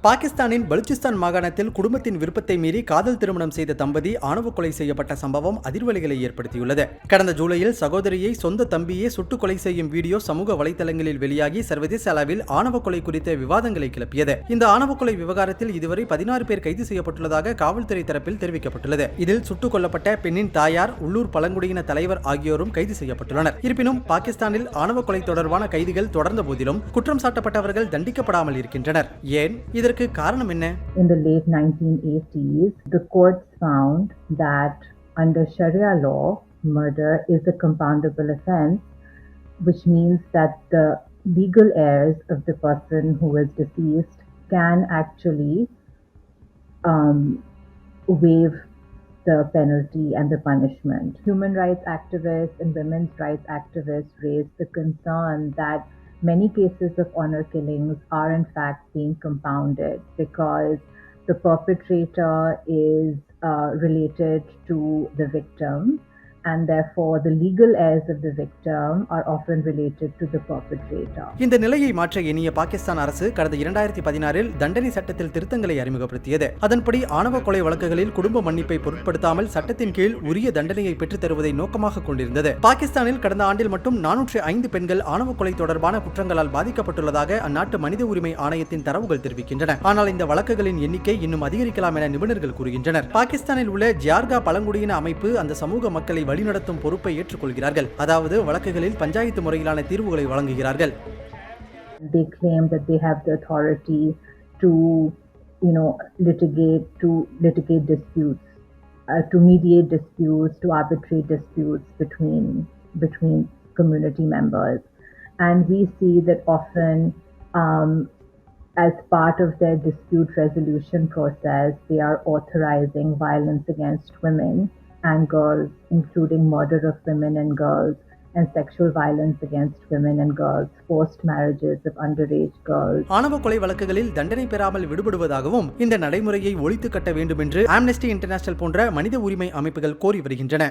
பாகிஸ்தானின் பலுச்சிஸ்தான் மாகாணத்தில் குடும்பத்தின் விருப்பத்தை மீறி காதல் திருமணம் செய்த தம்பதி ஆணவ கொலை செய்யப்பட்ட சம்பவம் அதிர்வலைகளை ஏற்படுத்தியுள்ளது. கடந்த ஜூலையில் சகோதரியை சொந்த தம்பியே சுட்டுக் கொலை செய்யும் வீடியோ சமூக வலைதளங்களில் வெளியாகி சர்வதேச அளவில் ஆணவ கொலை குறித்த விவாதங்களை கிளப்பியது. இந்த ஆணவ கொலை விவகாரத்தில் இதுவரை 16 பேர் கைது செய்யப்பட்டுள்ளதாக காவல்துறை தரப்பில் தெரிவிக்கப்பட்டுள்ளது. இதில் சுட்டுக் கொல்லப்பட்ட பெண்ணின் தாயார், உள்ளூர் பழங்குடியின தலைவர் ஆகியோரும் கைது செய்யப்பட்டுள்ளனர். இருப்பினும் பாகிஸ்தானில் ஆணவ கொலை தொடர்பான கைதுகள் தொடர்ந்த போதிலும் குற்றம் சாட்டப்பட்டவர்கள் தண்டிக்கப்படாமல் இருக்கின்றனர். ஏன்? இதற்கு காரணம் என்ன? In the late 1980s, the courts found that under Sharia law, murder is a compoundable offense, which means that the legal heirs of the person who is deceased can actually waive the penalty and the punishment. Human rights activists and women's rights activists raised the concern that many cases of honor killings are in fact being compounded because the perpetrator is related to the victim, and therefore the legal heirs of the victim are often related to the perpetrator. இந்த நிலையை மாற்ற எண்ணிய பாகிஸ்தான் அரசு கடந்த 2016இல் தண்டனை சட்டத்தில் திருத்தங்களை அறிமுகப்படுத்தியது. அதன்படி ஆணவ கொலை வழக்குகளில் குடும்ப மன்னிப்பை பொருட்படுத்தாமல் சட்டத்தின் கீழ் உரிய தண்டனையை பெற்றுத் தருவதை நோக்கமாக கொண்டிருந்தது. பாகிஸ்தானில் கடந்த ஆண்டில் மட்டும் 405 பெண்கள் ஆணவ கொலை தொடர்பான குற்றங்களால் பாதிக்கப்பட்டுள்ளதாக அந்நாட்டு மனித உரிமை ஆணையத்தின் தரவுகள் தெரிவிக்கின்றன. ஆனால் இந்த வழக்குகளின் எண்ணிக்கை இன்னும் அதிகரிக்கலாம் என நிபுணர்கள் கூறுகின்றனர். பாகிஸ்தானில் உள்ள ஜியார்கா பழங்குடியின அமைப்பு அந்த சமூக மக்களை வழிநடத்தும் பொறுப்பை ஏற்றுக்கொள்கிறார்கள். அதாவது வழக்குகளில் பஞ்சாயத்து முறையிலான தீர்வுகளை வழங்குகிறார்கள். They claim that they have the authority to litigate disputes, to mediate disputes, to arbitrate disputes between community members, and we see that often as part of their dispute resolution process, they are authorizing violence against women and girls, including murder of women and girls, and sexual violence against women and girls, forced marriages of underage girls. ஆணவ கொலை வழக்குகளில் தண்டனை பெறாமல் விடுபடுவதாகவும் இந்த நடைமுறையை ஒழித்து கட்ட வேண்டும் என்று ஆம்னஸ்டி இன்டர்நேஷனல் போன்ற மனித உரிமை அமைப்புகள் கோரி வருகின்றன.